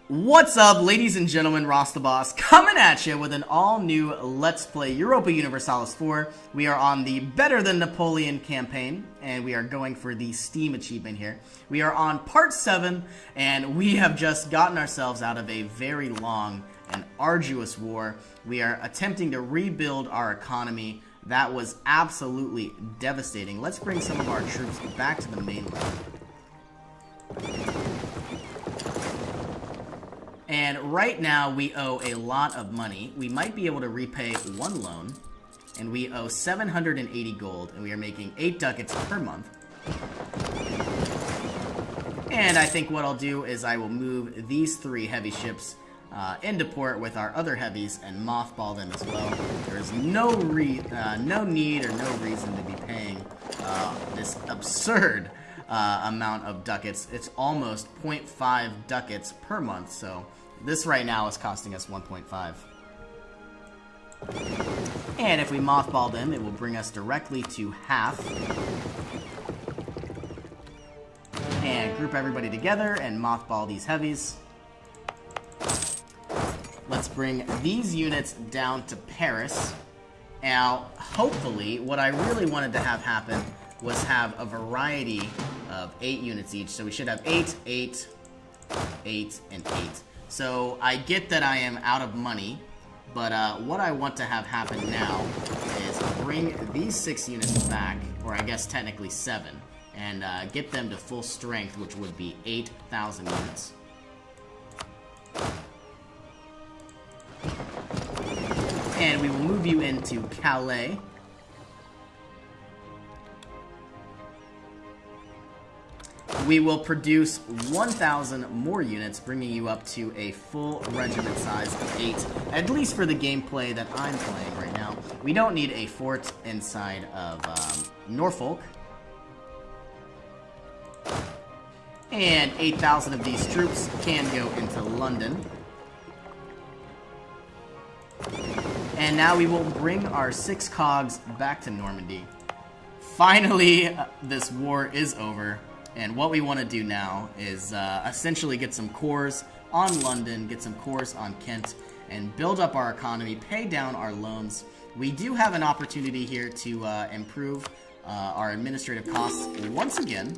What's up, ladies and gentlemen, Ross the Boss, coming at you with an all-new Let's Play Europa Universalis 4. We are on the Better Than Napoleon campaign, and we are going for the Steam achievement here. We are on Part 7, and we have just gotten ourselves out of a very long and arduous war. We are attempting to rebuild our economy. That was absolutely devastating. Let's bring some of our troops back to the mainland. And right now, we owe a lot of money. We might be able to repay one loan, and we owe 780 gold, and we are making 8 ducats per month. And I think what I'll do is I will move these 3 heavy ships into port with our other heavies and mothball them as well. There is no need or no reason to be paying this absurd amount of ducats. It's almost 0.5 ducats per month, so this right now is costing us 1.5. And if we mothball them, it will bring us directly to half. And group everybody together and mothball these heavies. Let's bring these units down to Paris. Now, hopefully, what I really wanted to have happen was have a variety of 8 units each. So we should have 8, 8, 8, and 8. So I get that I am out of money, but what I want to have happen now is bring these 6 units back, or I guess technically 7, and get them to full strength, which would be 8,000 units. And we will move you into Calais. We will produce 1,000 more units, bringing you up to a full regiment size of 8, at least for the gameplay that I'm playing right now. We don't need a fort inside of Norfolk. And 8,000 of these troops can go into London. And now we will bring our 6 cogs back to Normandy. Finally, this war is over. And what we want to do now is essentially get some cores on London, get some cores on Kent, and build up our economy, pay down our loans. We do have an opportunity here to improve our administrative costs once again.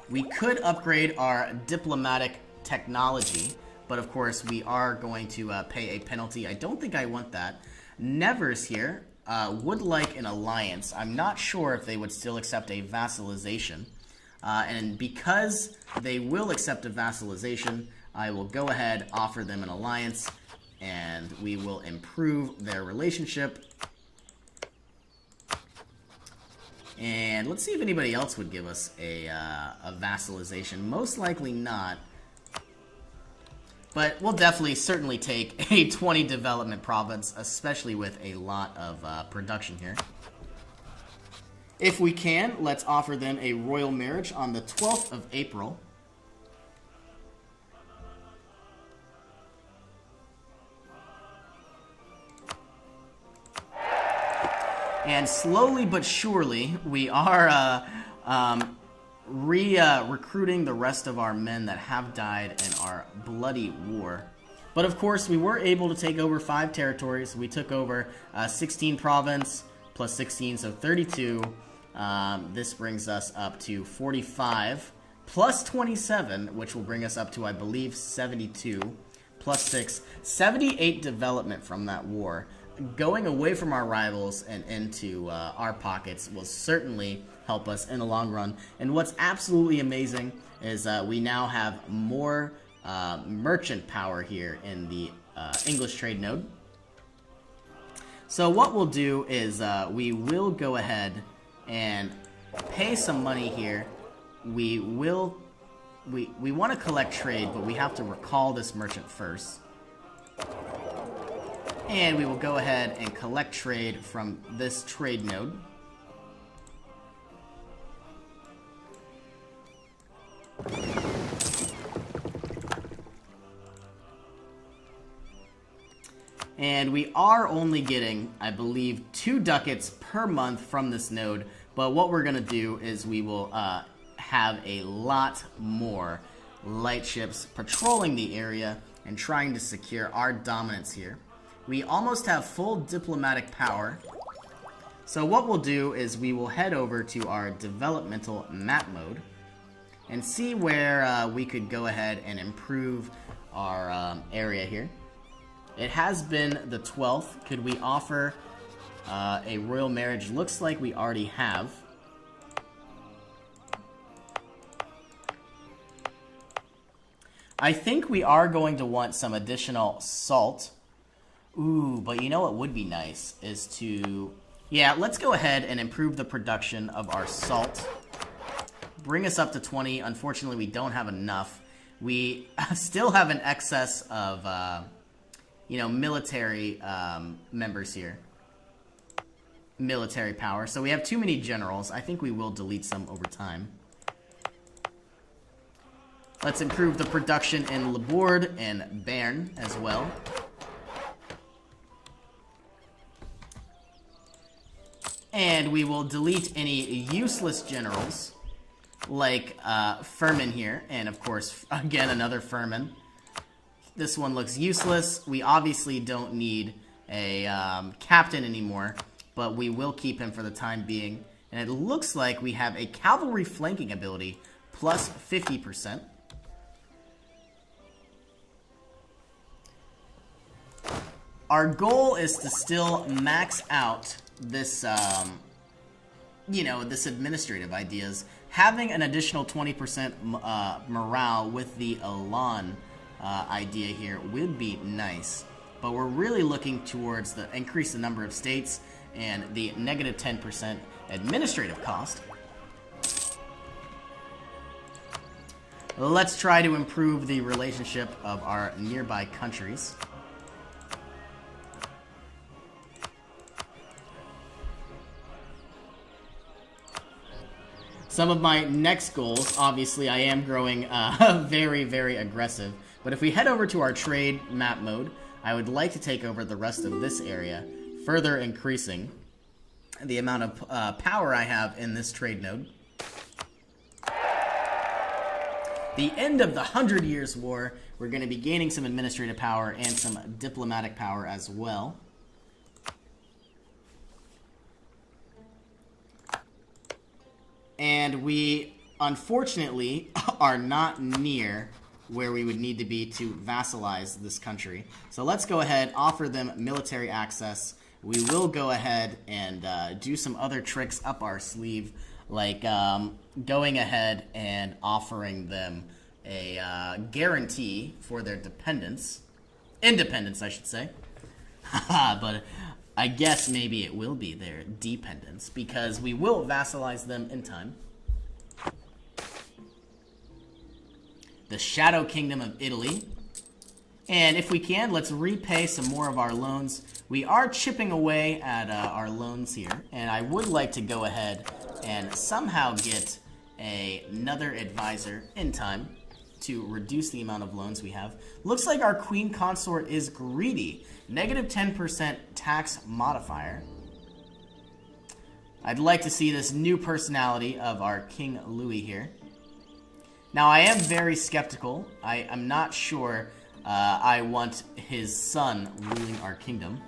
We could upgrade our diplomatic technology, but of course we are going to pay a penalty. I don't think I want that. Nevers here would like an alliance. I'm not sure if they would still accept a vassalization. And because they will accept a vassalization, I will go ahead, offer them an alliance, and we will improve their relationship. And let's see if anybody else would give us a vassalization. Most likely not. But we'll definitely, certainly take a 20 development province, especially with a lot of production here. If we can, let's offer them a royal marriage on the 12th of April. And slowly but surely, we are recruiting the rest of our men that have died in our bloody war. But of course, we were able to take over 5 territories. We took over 16 province plus 16, so 32. This brings us up to 45 plus 27, which will bring us up to, I believe, 72 plus 6, 78 development from that war. Going away from our rivals and into our pockets will certainly help us in the long run. And what's absolutely amazing is we now have more merchant power here in the English trade node. So what we'll do is we will go ahead and pay some money here. We want to collect trade, but we have to recall this merchant first. And we will go ahead and collect trade from this trade node. And we are only getting, I believe, 2 ducats per month from this node. But what we're going to do is we will have a lot more light ships patrolling the area and trying to secure our dominance here. We almost have full diplomatic power. So what we'll do is we will head over to our developmental map mode and see where we could go ahead and improve our area here. It has been the 12th. Could we offer a royal marriage? Looks like we already have. I think we are going to want some additional salt. Ooh, but you know what would be nice is to... Yeah, let's go ahead and improve the production of our salt. Bring us up to 20. Unfortunately, we don't have enough. We still have an excess of, military members here. Military power. So we have too many generals. I think we will delete some over time. Let's improve the production in Labourd and Bern as well. And we will delete any useless generals, like Furman here. And of course, again, another Furman. This one looks useless. We obviously don't need a captain anymore, but we will keep him for the time being. And it looks like we have a cavalry flanking ability, plus 50%. Our goal is to still max out this, this administrative ideas. Having an additional 20% morale with the Elan idea here would be nice. But we're really looking towards the increase the number of states and the negative 10% administrative cost. Let's try to improve the relationship of our nearby countries. Some of my next goals, obviously I am growing very, very aggressive. But if we head over to our trade map mode, I would like to take over the rest of this area, further increasing the amount of power I have in this trade node. The end of the 100 Years' War, we're going to be gaining some administrative power and some diplomatic power as well. And we, unfortunately, are not near where we would need to be to vassalize this country. So let's go ahead, offer them military access. We will go ahead and do some other tricks up our sleeve, like going ahead and offering them a guarantee for their independence, I should say. But I guess maybe it will be their dependence, because we will vassalize them in time. The Shadow Kingdom of Italy. And if we can, let's repay some more of our loans. We are chipping away at our loans here, and I would like to go ahead and somehow get another advisor in time to reduce the amount of loans we have. Looks like our Queen Consort is greedy. Negative 10% tax modifier. I'd like to see this new personality of our King Louis here. Now, I am very skeptical. I'm not sure I want his son ruling our kingdom.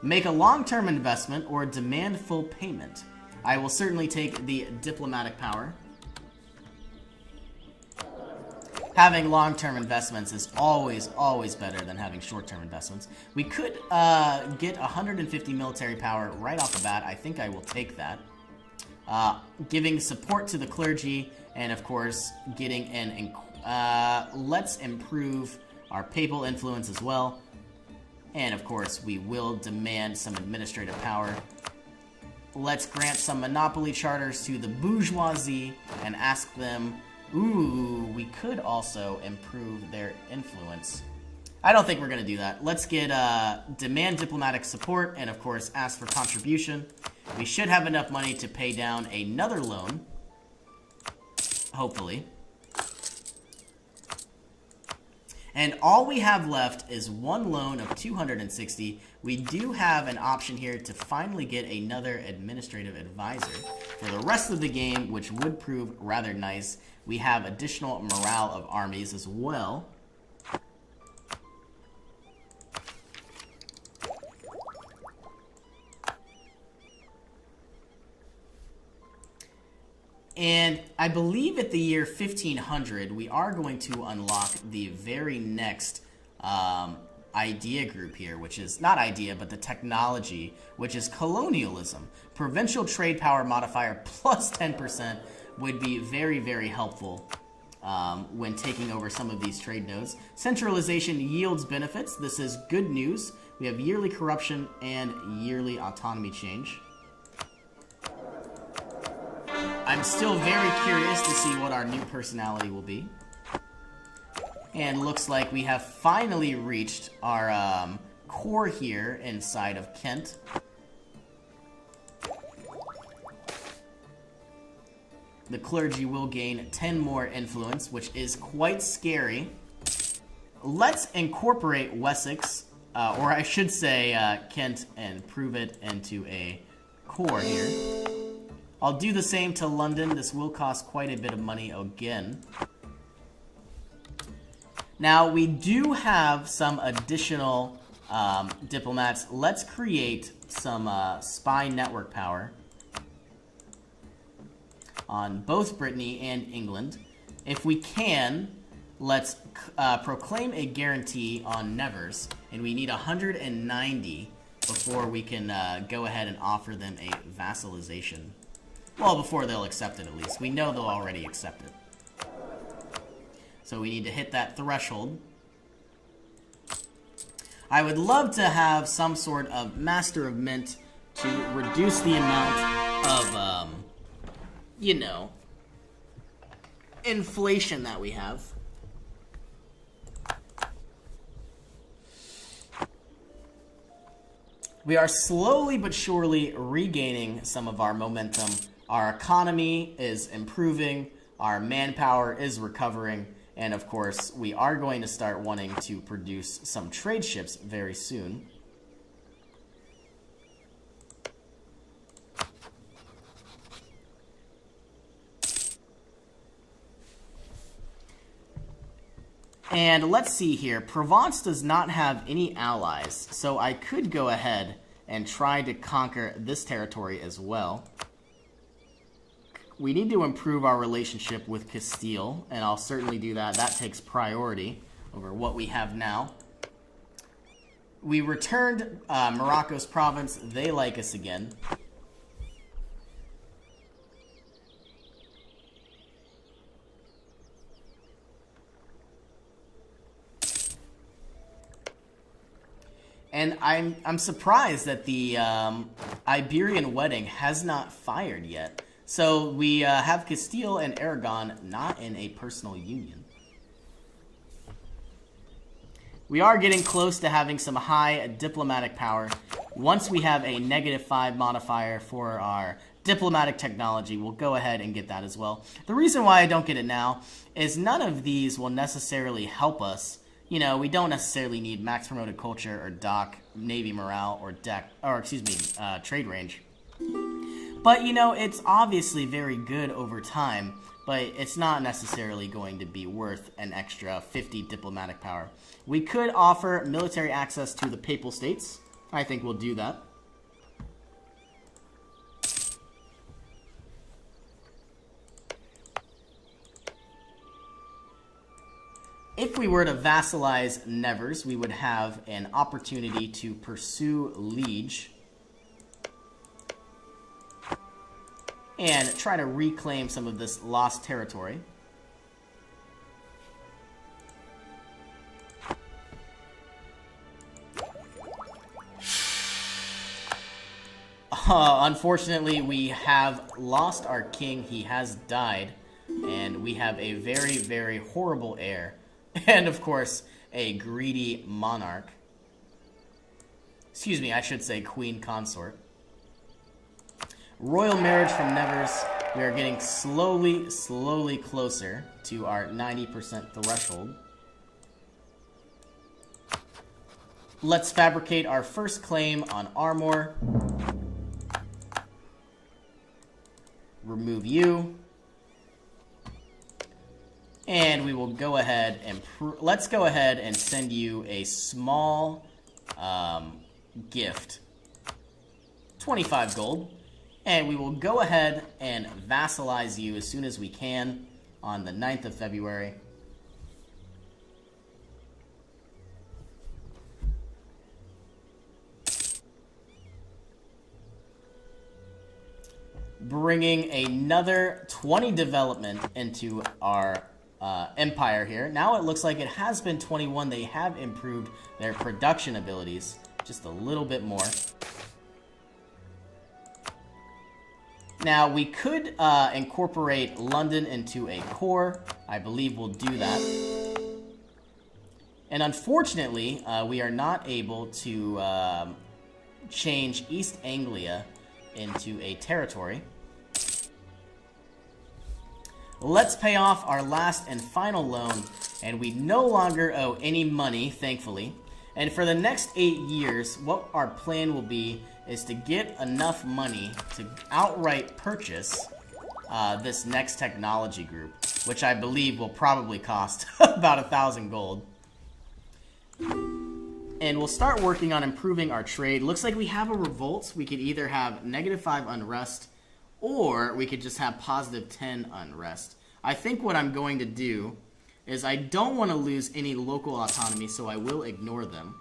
Make a long-term investment or demand full payment. I will certainly take the diplomatic power. Having long-term investments is always, always better than having short-term investments. We could get 150 military power right off the bat. I think I will take that. Giving support to the clergy, and of course, getting an... let's improve our papal influence as well. And of course, we will demand some administrative power. Let's grant some monopoly charters to the bourgeoisie and ask them... Ooh, we could also improve their influence. I don't think we're going to do that. Let's get demand diplomatic support and, of course, ask for contribution. We should have enough money to pay down another loan. Hopefully. And all we have left is one loan of 260. We do have an option here to finally get another administrative advisor. for the rest of the game, which would prove rather nice. We have additional morale of armies as well. And I believe at the year 1500, we are going to unlock the very next idea group here, which is not idea, but the technology, which is colonialism. Provincial trade power modifier plus 10% would be very, very helpful when taking over some of these trade nodes. Centralization yields benefits. This is good news. We have yearly corruption and yearly autonomy change. I'm still very curious to see what our new personality will be. And looks like we have finally reached our core here inside of Kent. The clergy will gain 10 more influence, which is quite scary. Let's incorporate Wessex, or I should say Kent, and prove it into a core here. I'll do the same to London. This will cost quite a bit of money again. Now, we do have some additional diplomats. Let's create some spy network power on both Brittany and England. If we can, let's proclaim a guarantee on Nevers, and we need 190 before we can go ahead and offer them a vassalization. Well, before they'll accept it, at least. We know they'll already accept it. So we need to hit that threshold. I would love to have some sort of Master of Mint to reduce the amount of, you know, inflation that we have. We are slowly but surely regaining some of our momentum. Our economy is improving, our manpower is recovering, and of course, we are going to start wanting to produce some trade ships very soon. And let's see here, Provence does not have any allies, so I could go ahead and try to conquer this territory as well. We need to improve our relationship with Castile, and I'll certainly do that. That takes priority over what we have now. We returned Morocco's province. They like us again. And I'm surprised that the Iberian wedding has not fired yet. So we have Castile and Aragon not in a personal union. We are getting close to having some high diplomatic power. Once we have a -5 modifier for our diplomatic technology, we'll go ahead and get that as well. The reason why I don't get it now is none of these will necessarily help us. You know, we don't necessarily need max promoted culture or dock, navy morale, or trade range. But, you know, it's obviously very good over time, but it's not necessarily going to be worth an extra 50 diplomatic power. We could offer military access to the Papal States. I think we'll do that. If we were to vassalize Nevers, we would have an opportunity to pursue Liege and try to reclaim some of this lost territory. Unfortunately, we have lost our king. He has died, and we have a very, very horrible heir. And, of course, a greedy monarch. Excuse me, I should say queen consort. Royal marriage from Nevers. We are getting slowly closer to our 90% threshold. Let's fabricate our first claim on Armor. remove you. And we will go ahead and let's go ahead and send you a small gift. 25 gold. And we will go ahead and vassalize you as soon as we can on the 9th of February. Bringing another 20 development into our empire here. Now it looks like it has been 21. They have improved their production abilities just a little bit more. Now we could incorporate London into a core. I believe we'll do that. And unfortunately, we are not able to change East Anglia into a territory. Let's pay off our last and final loan, and we no longer owe any money, thankfully. And for the next 8 years, what our plan will be is to get enough money to outright purchase this next technology group, which I believe will probably cost about 1,000 gold. And we'll start working on improving our trade. Looks like we have a revolt. We could either have -5 unrest, or we could just have +10 unrest. I think what I'm going to do is I don't want to lose any local autonomy, so I will ignore them.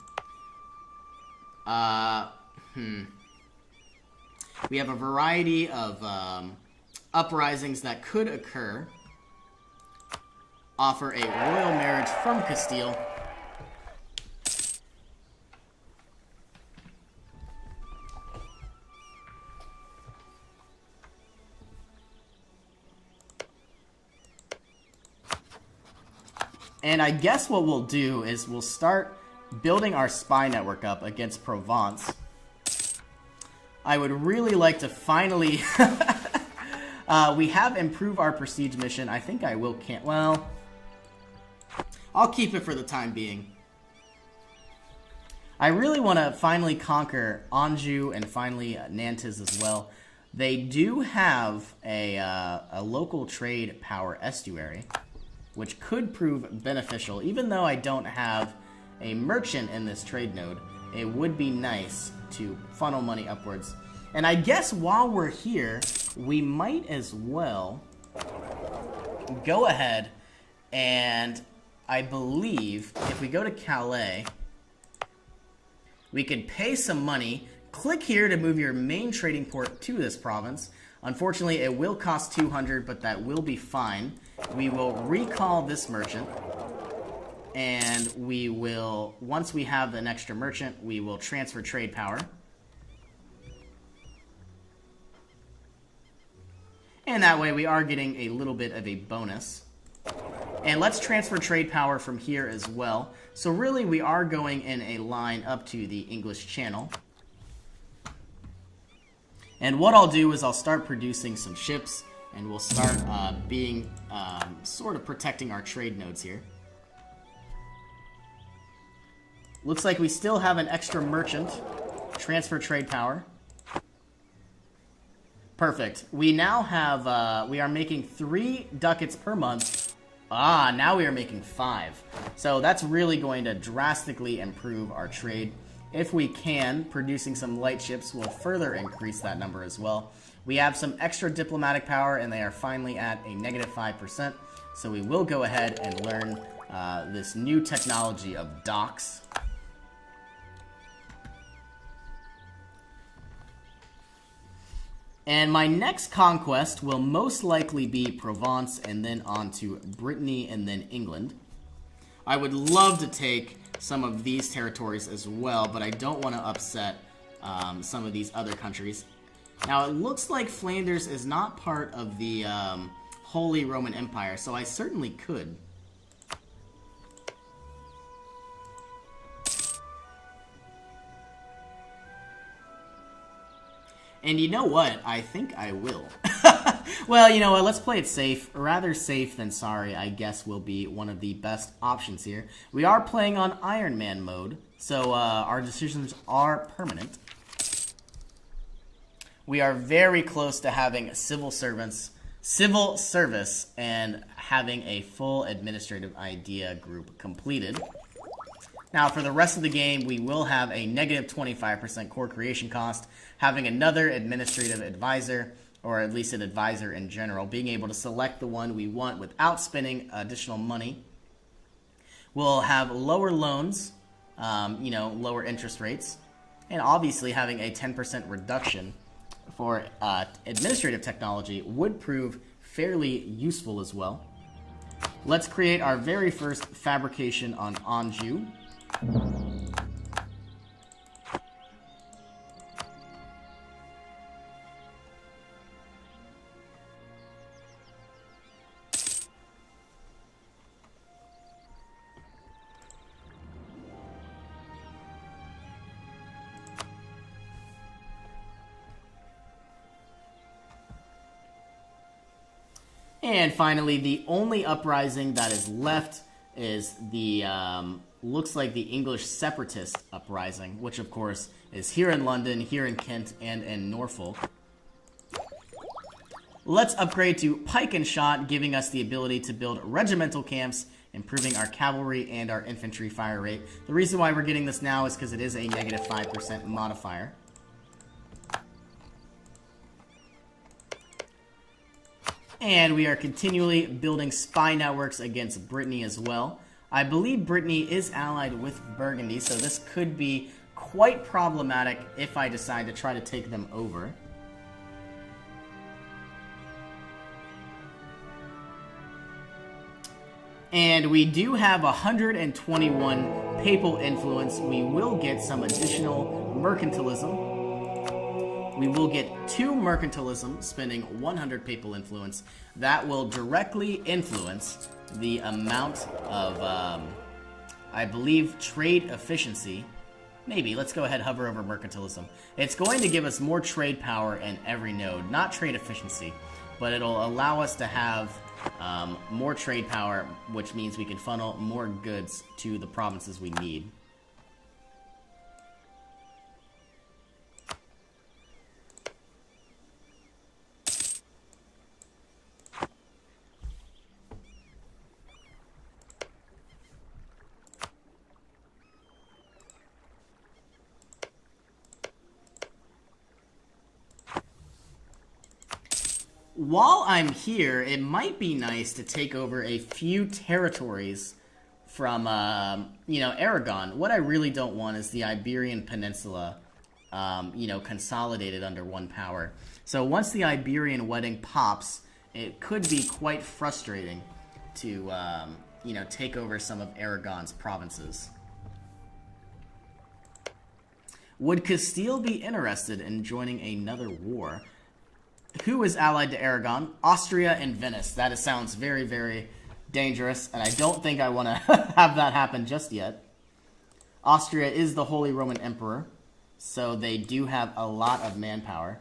We have a variety of uprisings that could occur. Offer a royal marriage from Castile. And I guess what we'll do is we'll start building our spy network up against Provence. I would really like to finally... we have improved our prestige mission. I think I will well, I'll keep it for the time being. I really want to finally conquer Anjou and finally Nantes as well. They do have a local trade power estuary, which could prove beneficial. Even though I don't have a merchant in this trade node, it would be nice to funnel money upwards. And I guess while we're here, we might as well go ahead and, I believe, if we go to Calais, we can pay some money. Click here to move your main trading port to this province. Unfortunately, it will cost 200, but that will be fine. We will recall this merchant, and we will, once we have an extra merchant, we will transfer trade power. And that way we are getting a little bit of a bonus. And let's transfer trade power from here as well. So really we are going in a line up to the English Channel. And what I'll do is I'll start producing some ships, and we'll start sort of protecting our trade nodes here. Looks like we still have an extra merchant. Transfer trade power. Perfect. We now have, we are making 3 ducats per month. Now we are making 5. So that's really going to drastically improve our trade. If we can, producing some light ships will further increase that number as well. We have some extra diplomatic power, and they are finally at a -5%. So we will go ahead and learn this new technology of docks. And my next conquest will most likely be Provence, and then on to Brittany, and then England. I would love to take some of these territories as well, but I don't want to upset some of these other countries. Now, it looks like Flanders is not part of the Holy Roman Empire, so I certainly could. And you know what? I think I will. Well, you know what? Let's play it safe. Rather safe than sorry, I guess, will be one of the best options here. We are playing on Iron Man mode, so our decisions are permanent. We are very close to having civil servants civil service and having a full administrative idea group completed. Now, for the rest of the game, we will have a negative 25% core creation cost, having another administrative advisor, or at least an advisor in general, being able to select the one we want without spending additional money. We'll have lower loans, lower interest rates, and obviously having a 10% reduction for administrative technology would prove fairly useful as well. Let's create our very first fabrication on Anjou. And finally, the only uprising that is left is the, looks like the English separatist uprising, which of course is here in London, here in Kent, and in Norfolk. Let's upgrade to pike and shot, giving us the ability to build regimental camps, improving our cavalry and our infantry fire rate. The reason why we're getting this now is because it is a negative 5% modifier. And we are continually building spy networks against Brittany as well. I believe Brittany is allied with Burgundy, so this could be quite problematic if I decide to try to take them over. And we do have 121 papal influence. We will get some additional mercantilism. We will get 2 mercantilism, spending 100 papal influence. That will directly influence the amount of, I believe, trade efficiency. Maybe. Let's go ahead and hover over mercantilism. It's going to give us more trade power in every node. Not trade efficiency, but it'll allow us to have more trade power, which means we can funnel more goods to the provinces we need. While I'm here, it might be nice to take over a few territories from, Aragon. What I really don't want is the Iberian Peninsula, consolidated under one power. So once the Iberian wedding pops, it could be quite frustrating to, take over some of Aragon's provinces. Would Castile be interested in joining another war? Who is allied to Aragon? Austria and Venice. That sounds very, very dangerous, and I don't think I want to have that happen just yet. Austria is the Holy Roman Emperor, so they do have a lot of manpower.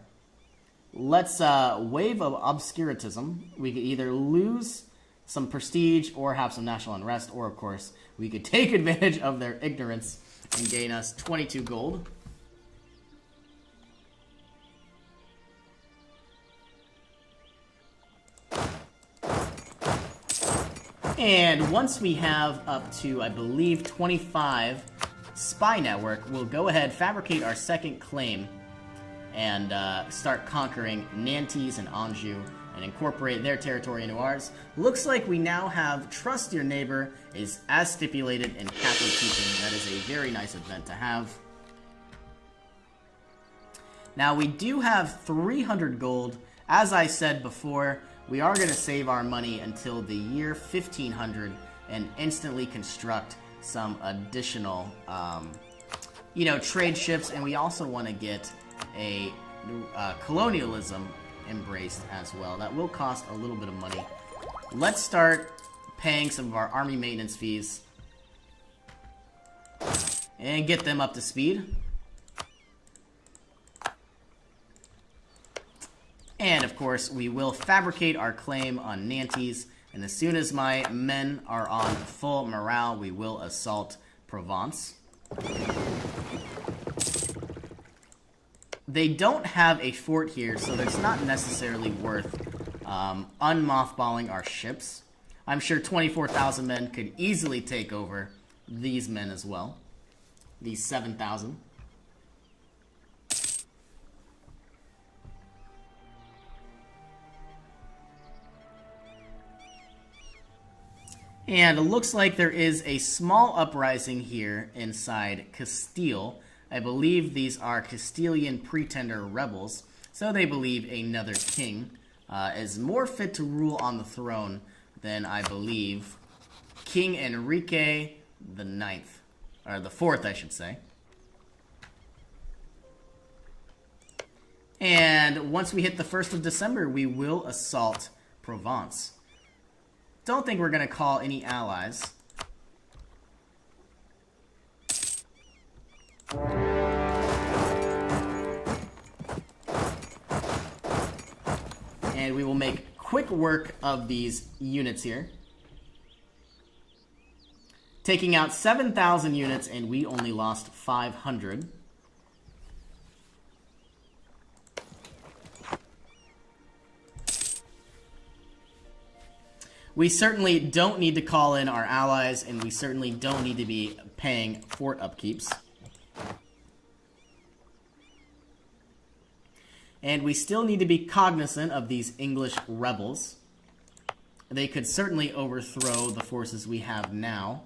Let's wave of obscurantism. We could either lose some prestige or have some national unrest, or, of course, we could take advantage of their ignorance and gain us 22 gold. And once we have up to, I believe, 25 spy network, we'll go ahead, fabricate our second claim, and start conquering Nantes and Anjou, and incorporate their territory into ours. Looks like we now have Trust Your Neighbor is as stipulated in Catholic teaching. That is a very nice event to have. Now, we do have 300 gold. As I said before, we are going to save our money until the year 1500 and instantly construct some additional, trade ships. And we also want to get a colonialism embraced as well. That will cost a little bit of money. Let's start paying some of our army maintenance fees and get them up to speed. And, of course, we will fabricate our claim on Nantes, and as soon as my men are on full morale, we will assault Provence. They don't have a fort here, so it's not necessarily worth unmothballing our ships. I'm sure 24,000 men could easily take over these men as well. These 7,000. And it looks like there is a small uprising here inside Castile. I believe these are Castilian pretender rebels. So they believe another king is more fit to rule on the throne than, I believe, King Enrique the Ninth. Or the Fourth, I should say. And once we hit the 1st of December, we will assault Provence. Don't think we're going to call any allies. And we will make quick work of these units here. Taking out 7,000 units, and we only lost 500. We certainly don't need to call in our allies, and we certainly don't need to be paying fort upkeeps. And we still need to be cognizant of these English rebels. They could certainly overthrow the forces we have now.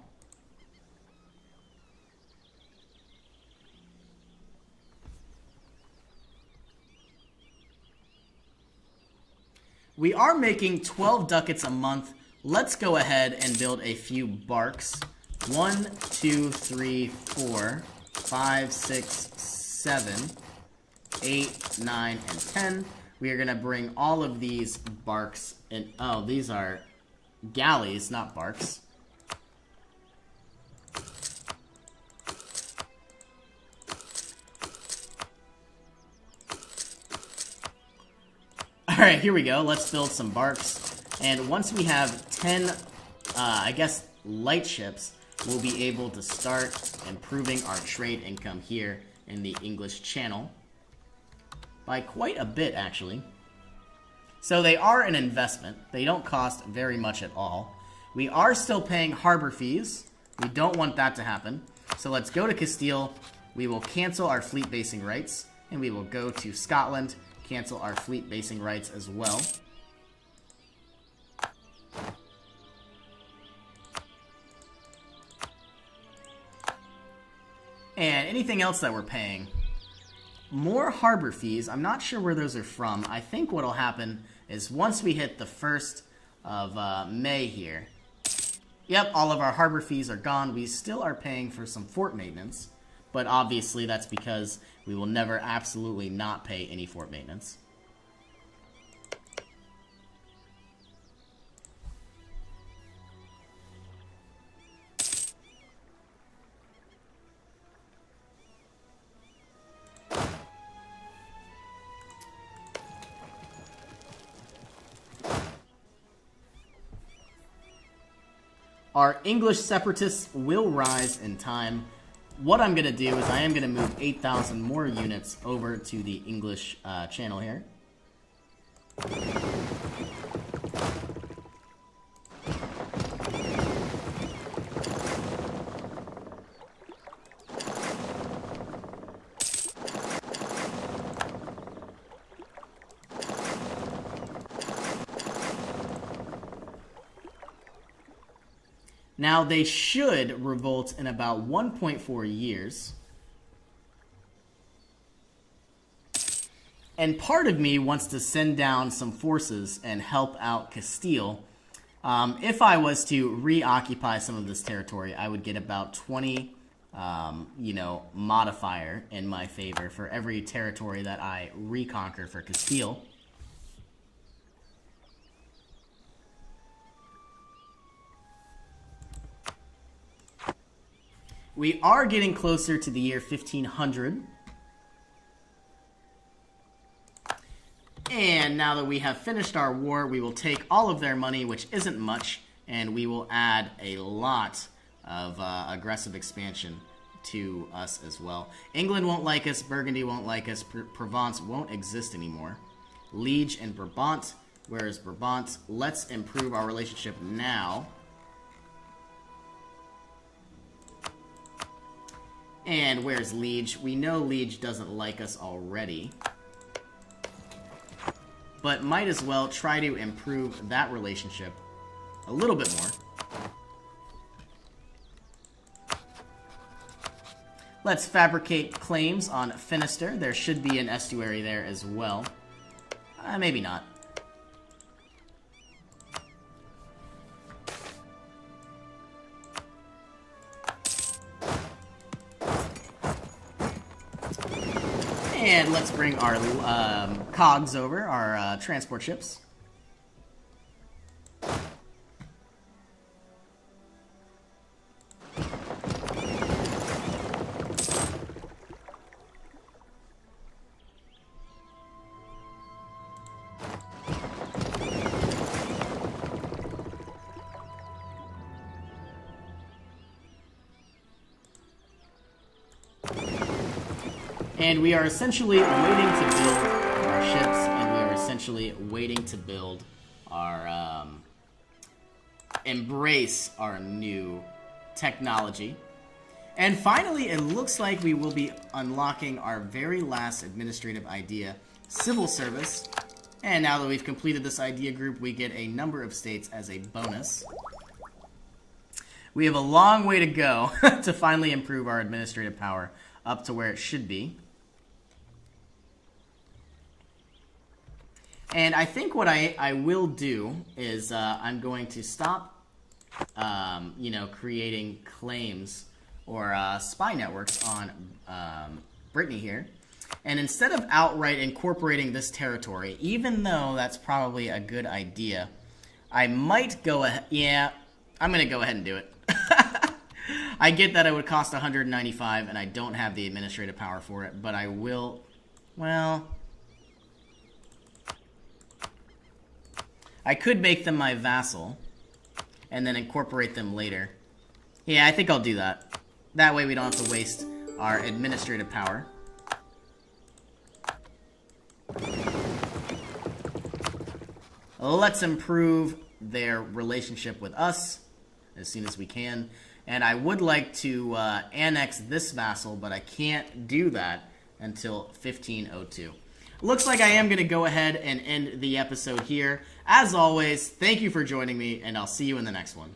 We are making 12 ducats a month. Let's go ahead and build a few barks. 1, 2, 3, 4, 5, 6, 7, 8, 9, and 10. We are going to bring all of these barks in. Oh, these are galleys, not barks. Alright, here we go. Let's build some barks. And once we have 10, I guess, light ships, we'll be able to start improving our trade income here in the English Channel. By quite a bit, actually. So they are an investment. They don't cost very much at all. We are still paying harbor fees. We don't want that to happen. So let's go to Castile. We will cancel our fleet basing rights. And we will go to Scotland. Cancel our fleet basing rights as well. And anything else that we're paying? More harbor fees. I'm not sure where those are from. I think what'll happen is once we hit the 1st of May here. Yep, all of our harbor fees are gone. We still are paying for some fort maintenance. But obviously that's because we will never absolutely not pay any fort maintenance. Our English separatists will rise in time. What I'm going to do is I am going to move 8,000 more units over to the English channel here. Now, they should revolt in about 1.4 years. And part of me wants to send down some forces and help out Castile. If I was to reoccupy some of this territory, I would get about 20, modifier in my favor for every territory that I reconquer for Castile. We are getting closer to the year 1500. And now that we have finished our war, we will take all of their money, which isn't much, and we will add a lot of aggressive expansion to us as well. England won't like us, Burgundy won't like us, Provence won't exist anymore. Liege and Brabant Where is Brabant? Let's improve our relationship now. And where's Liege? We know Liege doesn't like us already. But might as well try to improve that relationship a little bit more. Let's fabricate claims on Finister. There should be an estuary there as well. Maybe not. And let's bring our cogs over, our transport ships. And we are essentially waiting to build our ships, and we are essentially waiting to build our, embrace our new technology. And finally, it looks like we will be unlocking our very last administrative idea, civil service. And now that we've completed this idea group, we get a number of states as a bonus. We have a long way to go to finally improve our administrative power up to where it should be. And I think what I will do is I'm going to stop, creating claims or spy networks on Brittany here. And instead of outright incorporating this territory, even though that's probably a good idea, I might go ahead. Yeah, I'm going to go ahead and do it. I get that it would cost 195 and I don't have the administrative power for it, but I will, well, I could make them my vassal and then incorporate them later. Yeah, I think I'll do that. That way we don't have to waste our administrative power. Let's improve their relationship with us as soon as we can. And I would like to annex this vassal, but I can't do that until 1502. Looks like I am going to go ahead and end the episode here. As always, thank you for joining me, and I'll see you in the next one.